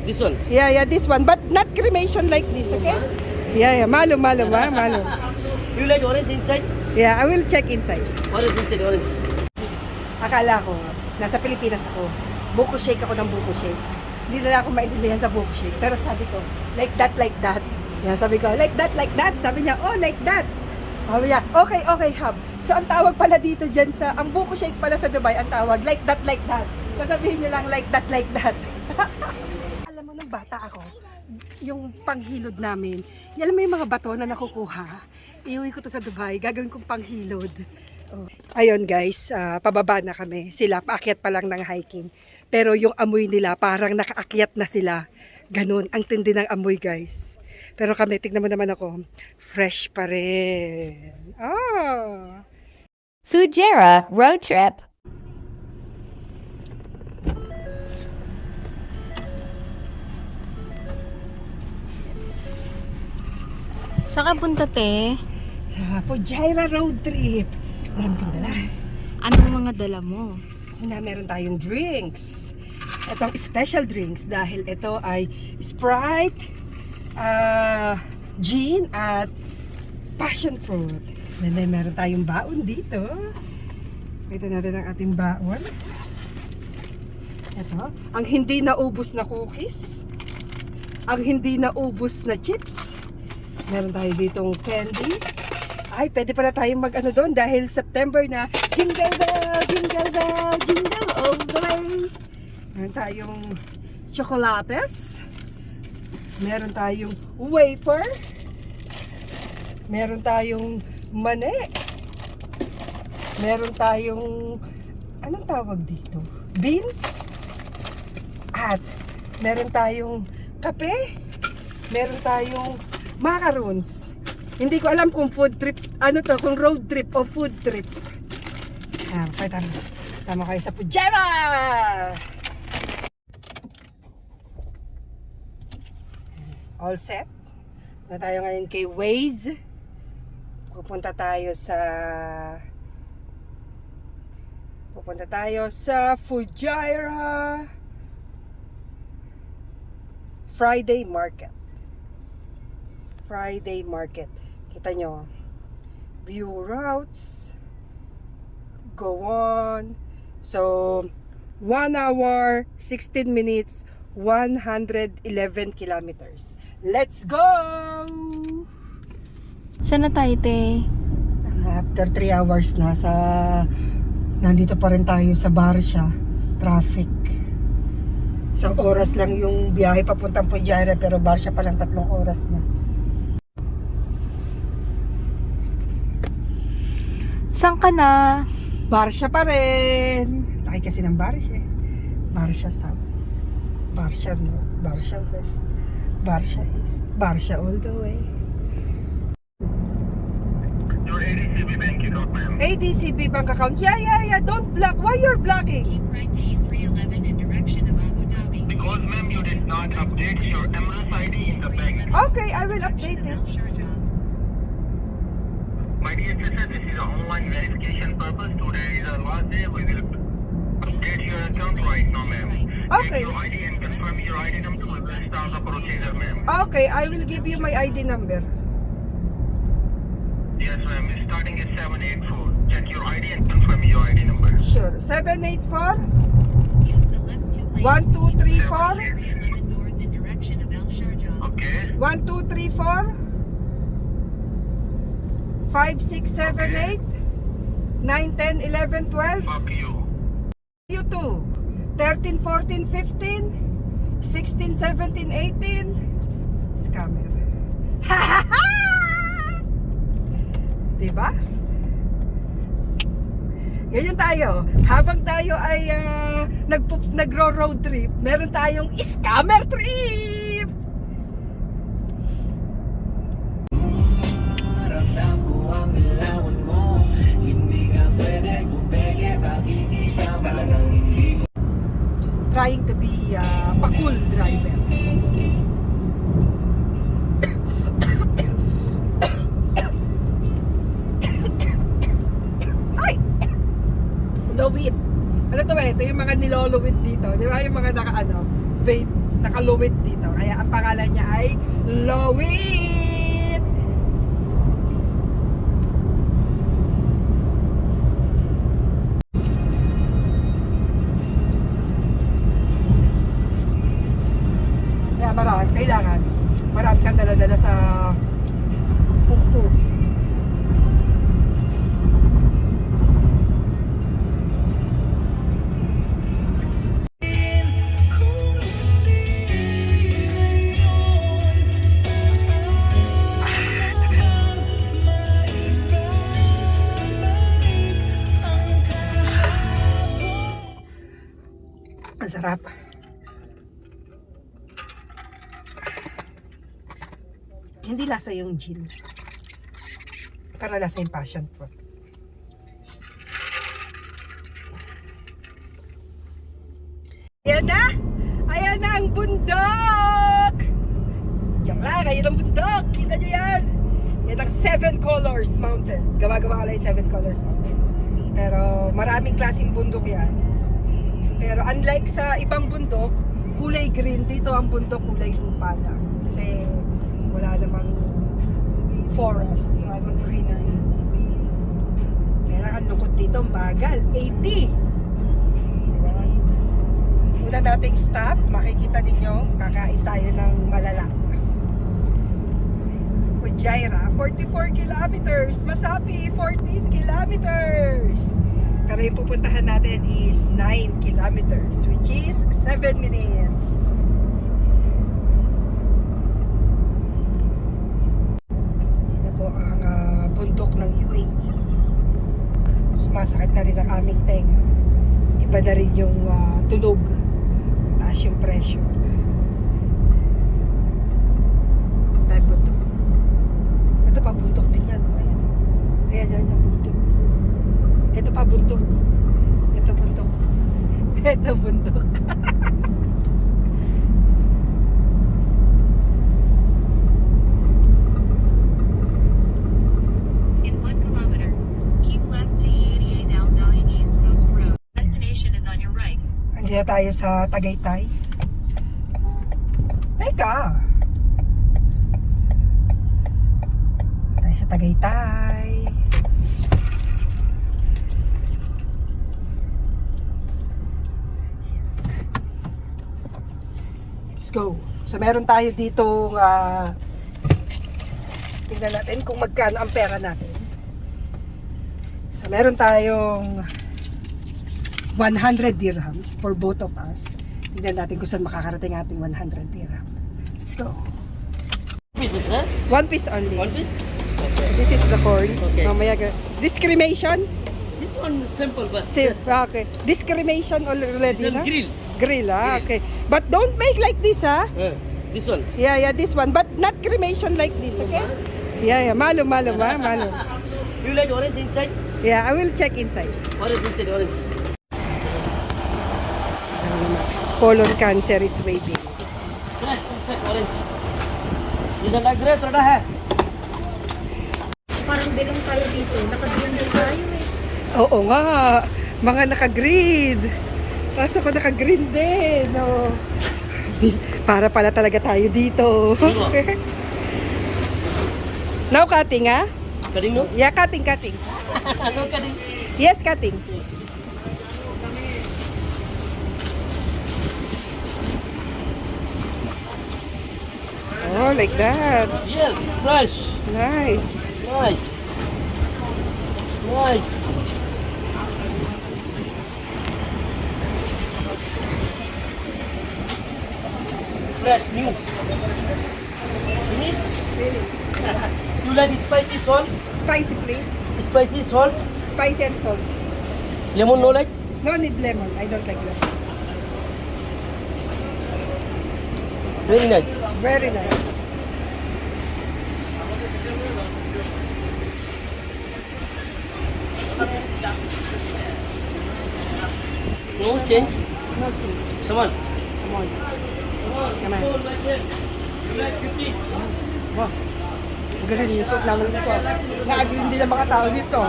This one. Yeah, this one. But not cremation like this, okay? Yeah, malum, malum. You like orange inside? Yeah, I will check inside. Orange inside, orange. Akala ko, nasa Pilipinas ako. Buko shake ako ng buko shake. Hindi na ako maintindihan sa buko shake. Pero sabi ko, like that. Yan, sabi ko, like that. Sabi niya, oh, like that. Sabi niya, okay, hub. So, ang tawag pala dito dyan sa, ang buko shake pala sa Dubai, ang tawag, like that. Sasabihin niyo lang, like that. Alam mo, nung bata ako, yung panghilod namin, alam mo yung mga bato na nakukuha, iuwi ko to sa Dubai, gagawin kong panghilod. Oh. Ayun guys, pababa na kami. Sila, paakyat pa lang ng hiking. Pero yung amoy nila, parang nakaakyat na sila. Ganun, ang tindi ng amoy guys. Pero kami, tignan mo naman ako, fresh pa rin. Ah! Fujairah Road Trip. Saan ka punta, te? Fujairah road trip. Dami kong dala. Anong mga dala mo? Meron tayong drinks. Itong special drinks dahil ito ay Sprite, gin at passion fruit. Then meron tayong baon dito. Ito natin ang ating baon. Ito, ang hindi naubos na cookies. Ang hindi naubos na chips. Meron tayo ditong candy. Ay, pwede pala tayong mag-ano doon dahil September na. Jingle bell, jingle all the way. Meron tayong chocolates. Meron tayong wafer. Meron tayong mani. Meron tayong, anong tawag dito? Beans. At meron tayong kape. Meron tayong macarons. Hindi ko alam kung food trip, kung road trip o food trip. Pwede na. Sama kayo sa Fujairah! All set. Na tayo ngayon kay Waze. Pupunta tayo sa Fujairah Friday Market. Kita nyo. View routes. Go on. So, 1 hour, 16 minutes, 111 kilometers. Let's go! Saan na tayo, te? After 3 hours nandito pa rin tayo sa Barsha. Traffic. Isang oras lang yung biyahe papuntang Fujairah pero Barsha pa lang 3 oras na. Saan ka na? Barsha pa rin. Laki kasi ng Barsha eh. Barsha South, Barsha North, Barsha West, Barsha East, Barsha all the way. Your ADCB bank account, ma'am. ADCB bank account. Yeah. Don't block. Why you're blocking? Keep right to A311 in direction of Abu Dhabi. Because, ma'am, you did not update your Emirates ID in the bank. Okay, I will update it. My dear sister, this is an online verification purpose. Today is our last day. We will update your account right now, ma'am. Okay. Take your ID and confirm your ID number. We will start the procedure, ma'am. Okay, I will give you my ID number. Yes, ma'am. Starting at 784. Check your ID and confirm your ID number. Sure. 784 Use the left 2 lanes 1 2 3 4 311 north in direction of Al Sharjah. Okay. 1 2 3 4 5 6 7 8 9 10 11 12. Fuck you. You too. 13 14 15 16 17 18. Scammer. Diba? Ganyan tayo. Habang tayo ay nagro-road trip, meron tayong scammer trip! Trying to be a cool driver. Lowit. Ano to ba? Ito yung mga nilolowit dito. Di ba? Yung mga vape. Loit dito. Kaya ang pangalan niya ay Loit! Kaya kailangan marami kang dala-dala sa pungpo. Ang sarap. Hindi lasa yung gin. Pero lasa yung passion fruit. Ayan na! Ayan na ang bundok! Diyan lang, ayan ang bundok! Kita niyo yan! Yan ang Seven Colors Mountain. Gawa-gawa ka lang yung Seven Colors Mountain. Pero maraming klaseng bundok yan. Pero unlike sa ibang bundok, kulay green. Dito ang bundok kulay lupa lang. Kasi wala namang forest, wala namang greenery. Pero ang lungkot dito, ang bagal. 80! Diba? Una nating stop, makikita ninyo, kakain tayo ng malala. Fujairah, 44 kilometers. Masapi, 14 kilometers. Pero yung pupuntahan natin is 9 kilometers, which is 7 minutes. Yan na po ang bundok ng UAE. Sumasakit na rin ang aming tenga. Iba na rin yung tunog. Taas yung pressure. Dahil bundok. Ito pa bundok din yan. Ayan. Ayan yung bundok. Ito pa bundok. Ito bundok. Ito bundok. In 1 kilometer, keep left to E88 Al Dayan East Coast Road. Destination is on your right. Andiyan tayo sa Tagaytay. Teka! Tayo sa Tagaytay. Let's go. So meron tayo dito tingnan natin kung magkano ang pera natin. So meron tayong 100 dirhams for both of us. Tingnan natin kung saan makakarating ating 100 dirhams. Let's go. Pieces, huh? One piece only. One piece? Okay. This is the corn. Okay. Mamaya, discrimination? This one simple, but Okay. Discrimination already, this one na? grill. Grill, Grill. okay. But don't make like this, ha? This one. Yeah, this one. But not cremation like this, okay? Yeah, malum, ha? Malum. You like orange inside? Yeah, I will check inside. Orange inside, orange. Colon cancer is waiting. Fresh inside, orange. This one like grape, rada hai. Parang bilong tayo dito. Nakabilang din tayo eh. Oo nga, mga naka-green. Tapos ako naka-green din. No. Para pala talaga tayo dito. Now cutting, ha? Cutting no? Yeah, cutting. No cutting. Yes, cutting. Oh, like that. Yes, fresh. Nice. Nice. Nice. Fresh, new. Finish? You like spicy salt? Spicy, please. Spicy salt? Spicy and salt. Lemon no like? No need lemon. I don't like lemon. Very nice. Very nice. No change? No change. Come on. Come on. Come on. Come on. So like that. You like 50? Wow. Green yung suit namin dito. Naka-green din ang mga tao dito.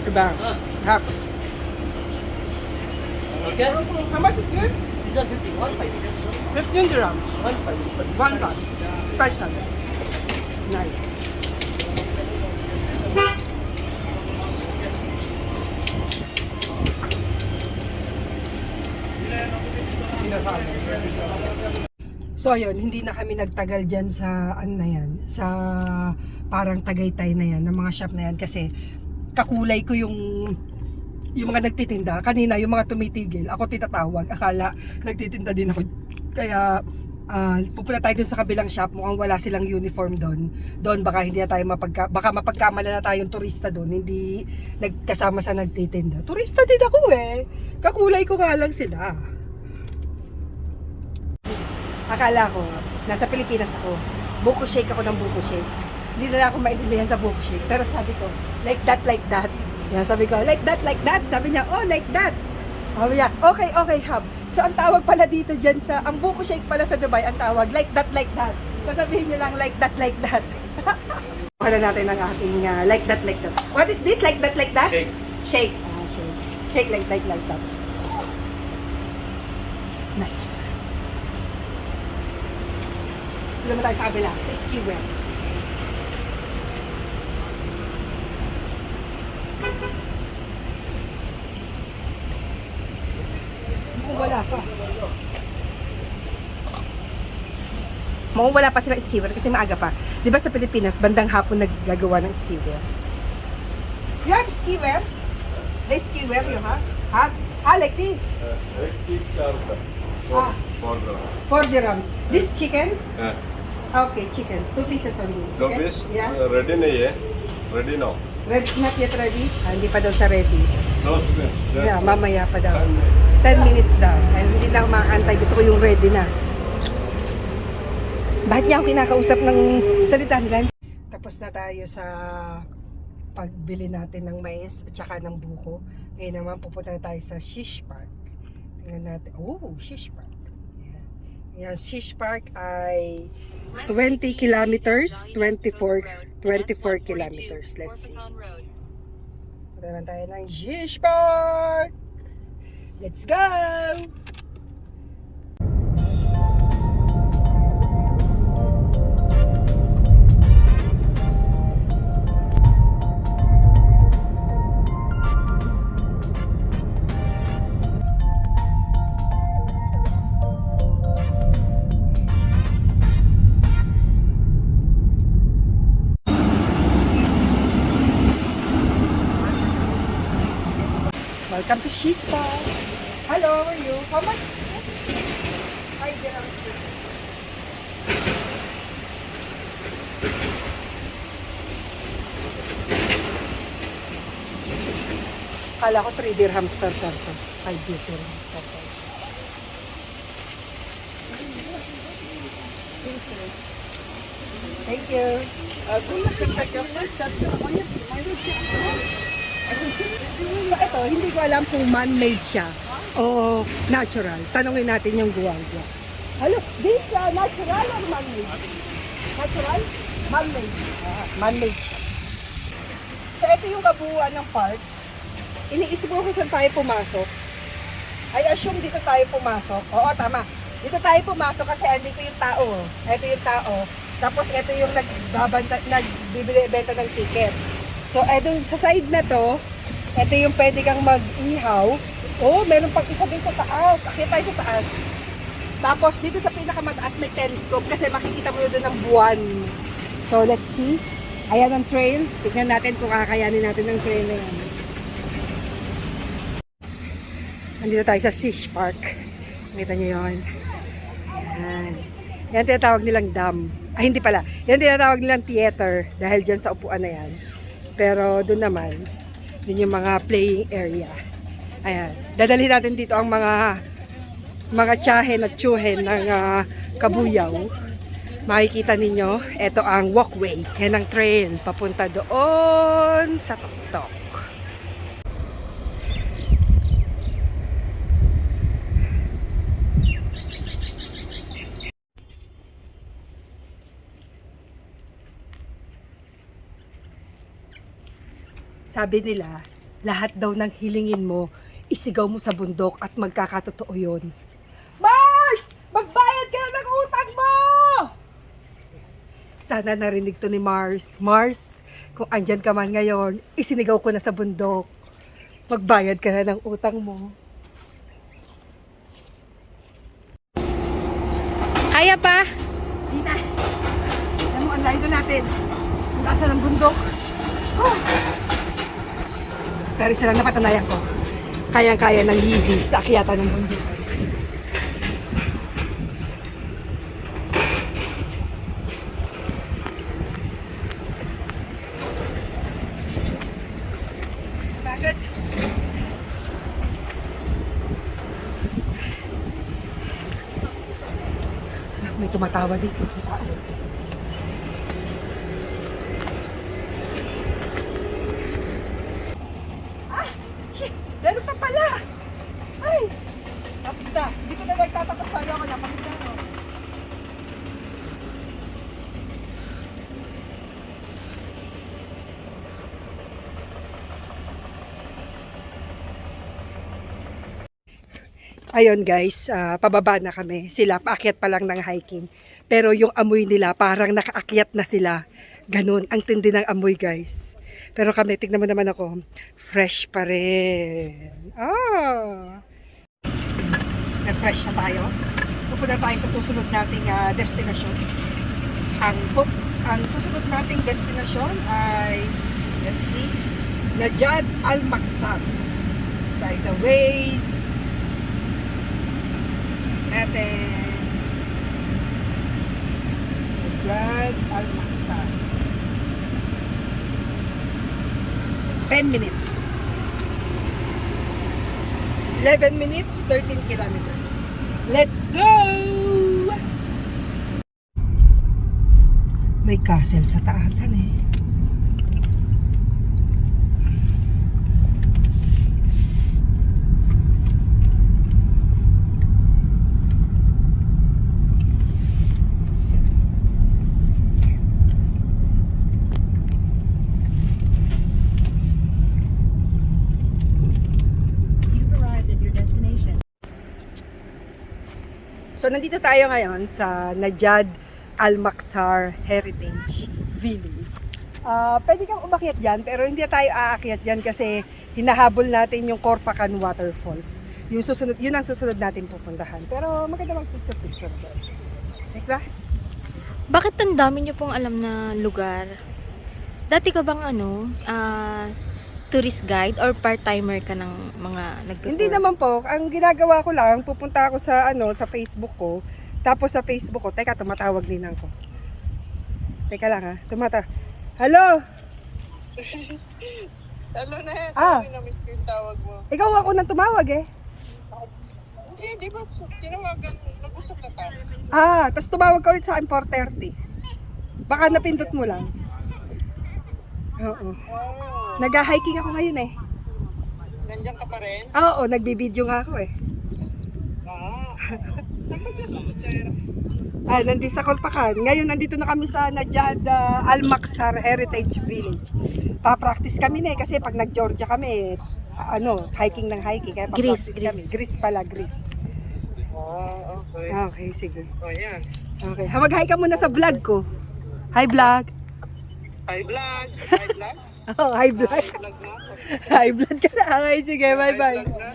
Diba? Hap. Okay? How much is good? These are 50. 1 5. 15 dirhams. 1 pot. Special. Nice. So ayun, hindi na kami nagtagal dyan sa ano na yan, sa parang Tagaytay na yan, ng mga shop na yan kasi kakulay ko yung mga nagtitinda. Kanina yung mga tumitigil, ako titatawag, akala nagtitinda din ako. Kaya pupunta tayo dun sa kabilang shop, mukhang wala silang uniform doon. Doon baka hindi na tayo baka mapagkamala na tayong turista doon, hindi nagkasama sa nagtitinda. Turista din ako eh. Kakulay ko nga lang sila. Akala ko, nasa Pilipinas ako. Buko shake ako ng buko shake. Hindi na ako maintindihan sa buko shake. Pero sabi ko, like that, like that. Yan, sabi ko, like that, like that. Sabi niya, oh, like that. Sabi niya, okay, okay, hub. So, ang tawag pala dito dyan sa, ang buko shake pala sa Dubai, ang tawag, like that, like that. Sasabihin niyo lang, like that, like that. Wala natin ang ating, like that, like that. What is this? Like that, like that? Shake. Shake. Shake. Shake like that, like that. Nice. Dito naman tayo sa kabila, sa skewer. Wala pa. Mukhang wala pa silang skewer kasi maaga pa. Di ba sa Pilipinas, bandang hapon naggagawa ng skewer? You have skewer? The skewer you have? Like this? Ah, 4 dirhams. This chicken? Okay, chicken. 2 pieces only. Dो Chicken? Piece Yeah. Ready नहीं है ready now Not yet ready? Hindi pa daw siya ready. दो minute Yeah, mamaya pa daw. 10 minutes daw. And hindi na ako makakantay. Gusto ko yung ready na. Bakit niya ako kinakausap ng salita nila? Tapos na tayo sa pagbili natin ng mais at saka ng buko. Ngayon naman pupunta na tayo sa Shish Park. Tingnan natin. Oh, Shish Park. Yan. Yan, Shish Park ay 20 kilometers, 24 kilometers. Let's see. Punta naman tayo ng Shish Park. Let's go! Welcome to Shish Park. Hello, how are you? How much? Hi, dirhams. Kala ko 3 dirhams per person. 5 dirhams per person. Thank you. So ito, hindi ko alam kung man-made siya o natural. Tanungin natin yung guwardia. Hello, this natural or man-made? Natural? Man-made. Man-made siya. So ito yung kabuuan ng park. Iniisip ko kung saan tayo pumasok. I assume dito tayo pumasok. Oo, tama. Dito tayo pumasok kasi andito yung tao. Ito yung tao. Tapos ito yung nagbibili-benta ng ticket. So, etong sa side na to, ito yung pwede kang mag-ihaw. Oh, meron pang isa din sa taas. Akit tayo sa taas. Tapos, dito sa pinakamataas may telescope kasi makikita mo doon ang buwan. So, let's see. Ayan ang trail. Tignan natin kung kakayanin natin ang trail na yan. Nandito tayo sa Shish Park. Nakita nyo yun. Ayan. Yan tinatawag nilang dam. Ay, hindi pala. Yan tinatawag nilang theater dahil dyan sa upuan na yan. Pero doon naman, din yung mga playing area. Ayan. Dadalhin natin dito ang mga tsahen at tsuhen ng Kabuyaw. Makikita ninyo, ito ang walkway. Yan ang trail papunta doon sa Tuktok. Sabi nila, lahat daw ng hilingin mo, isigaw mo sa bundok at magkakatotoo yun. Mars! Magbayad Sana narinig to ni Mars. Mars, kung andyan ka man ngayon, isinigaw ko na sa bundok. Magbayad ka na ng utang mo. Kaya pa? Di na. Alam mo, ang layo na natin. Ang taas na ng bundok. Oh. Pero isa lang napatunayan ko. Kayang-kaya ng Yeezy sa akyatan ng bundok. Bakit? May tumatawa dito. Ah! Shit! Meron pa pala! Ay! Tapos na. Dito na nagtatapos tayo ako na. Pakita mo. Ayun guys, pababa na kami. Sila, paakyat pa lang ng hiking. Pero yung amoy nila, parang nakaakyat na sila. Ganun, ang tindi ng amoy guys. Pero kami, tignan mo naman ako, fresh pa rin. Na-fresh na tayo. Pupunta tayo sa susunod nating destinasyon. Ang susunod nating destinasyon ay, let's see, Najad Al Maksar. Tayo sa Waze. Natin. Najad Al Maksar. 10 minutes. 11 minutes, 13 kilometers. Let's go! May castle sa taasan eh. You've arrived at your destination. So, nandito tayo ngayon sa Najad Al Maksar Heritage Village. Pwede kang umakyat dyan, pero hindi tayo aakyat dyan kasi hinahabol natin yung Korpakan Waterfalls. Yun ang susunod natin pupuntahan. Pero maganda mag-picture-picture dyan. Nice ba? Bakit ang dami niyo pong alam na lugar? Dati ka bang tourist guide or part-timer ka ng mga nagtutour? Hindi naman po. Ang ginagawa ko lang, pupunta ako sa sa Facebook ko. Tapos sa Facebook ko, teka, tumatawag din ako. Teka lang ha, Hello? Hello na, Ah. na-miss ko yung tawag mo. Ikaw ako nang tumawag eh. Di ba, tinawagan, nag-usap na tayo. Tapos tumawag ka ulit sa akin 4:30. Baka napindot mo lang. Oo. Oh, Nag-hiking ako ngayon eh. nandiyan ka pa rin? Oo, nagbibideo nga ako eh. Saan ba dyan sa Kutsara? Nandito sa Kolpakan. Ngayon nandito na kami sa Najad Al Maksar Heritage Village. Pa-practice kami na eh kasi pag nag-Georgia kami, hiking ng hiking. Kaya pa-practice Greece. kami. Greece pala, Greece. Okay. Okay, sige. O, yan. Okay. Mag-hi ka muna sa vlog ko. Hi vlog. Hi, vlog. Hi, vlog. Oh, hi vlog. Hi, vlog na ako. Hi vlog ka na. Okay, sige. Bye-bye. Hi, vlog na.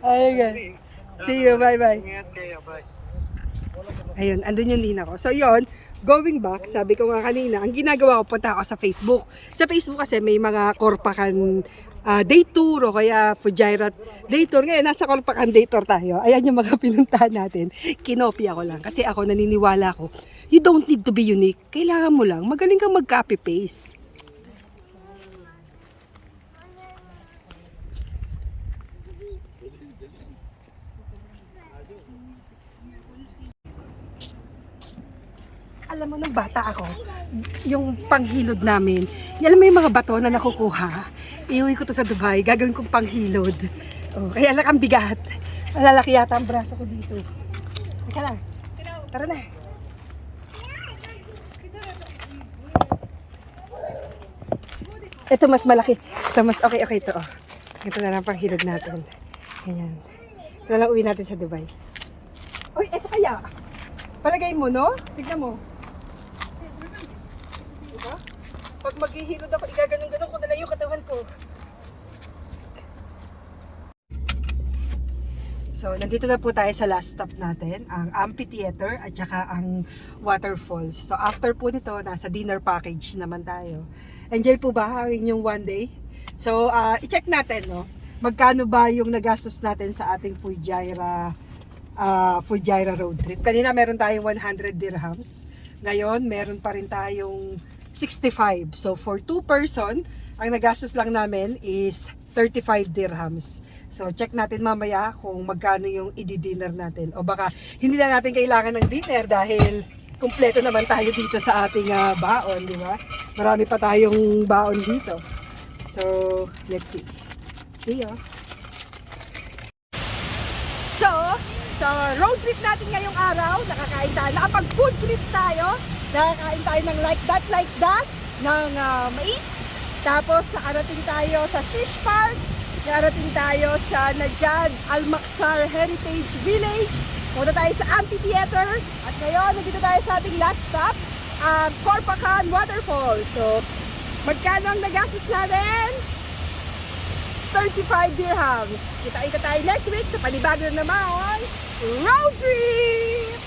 Okay. See you. Bye-bye. Ingat kayo. Bye. Ayun, andun yung nina ko. So yun, going back, sabi ko nga kanina, ang ginagawa ko, punta ako sa Facebook. Sa Facebook kasi may mga Korpakan day tour o kaya Fujairah day tour. Ngayon, nasa Korpakan day tour tayo. Ayan yung mga pinuntahan natin. Kinopia ko lang. Kasi ako naniniwala ko, you don't need to be unique. Kailangan mo lang, magaling kang mag-copy-paste. Alam mo, nung bata ako, yung panghilod namin, alam mo yung mga bato na nakukuha, iuwi ko to sa Dubai, gagawin kong panghilod. Oh, kaya lang ang bigat. Malalaki yata ang braso ko dito. Teka lang. Tara na. Ito mas malaki. Ito mas okay ito. Oh. Ito na lang panghilod natin. Ganyan. Ito na lang uwi natin sa Dubai. Uy, ito kaya. Palagay mo, no? Tignan mo. Pag maghihilod ako, igaganon-ganon ko na lang yung katawan ko. So, nandito na po tayo sa last stop natin, ang amphitheater at saka ang waterfalls. So, after po nito, nasa dinner package naman tayo. Enjoy po ba ang inyong one day? So, i-check natin, no? Magkano ba yung nagastos natin sa ating Fujairah road trip? Kanina meron tayong 100 dirhams. Ngayon, meron pa rin tayong 65. So, for 2 person, ang nagastos lang namin is 35 dirhams. So, check natin mamaya kung magkano yung i-dinner natin. O baka hindi na natin kailangan ng dinner dahil kumpleto naman tayo dito sa ating baon, di ba? Marami pa tayong baon dito. So, let's see. See ya! So, sa road trip natin ngayong araw, nakakain tayo, nakapag-food trip tayo. Nakakain tayo ng like that, ng mais. Tapos, nakarating tayo sa Shish Park. Nakarating tayo sa Najad Al-Maqsar Heritage Village. Punta tayo sa amphitheater. At ngayon, nandito tayo sa ating last stop, Korpakan Waterfall. So, magkano ang nagastos natin? 35 dirhams. Kita-kita tayo next week sa panibago na naman road trip!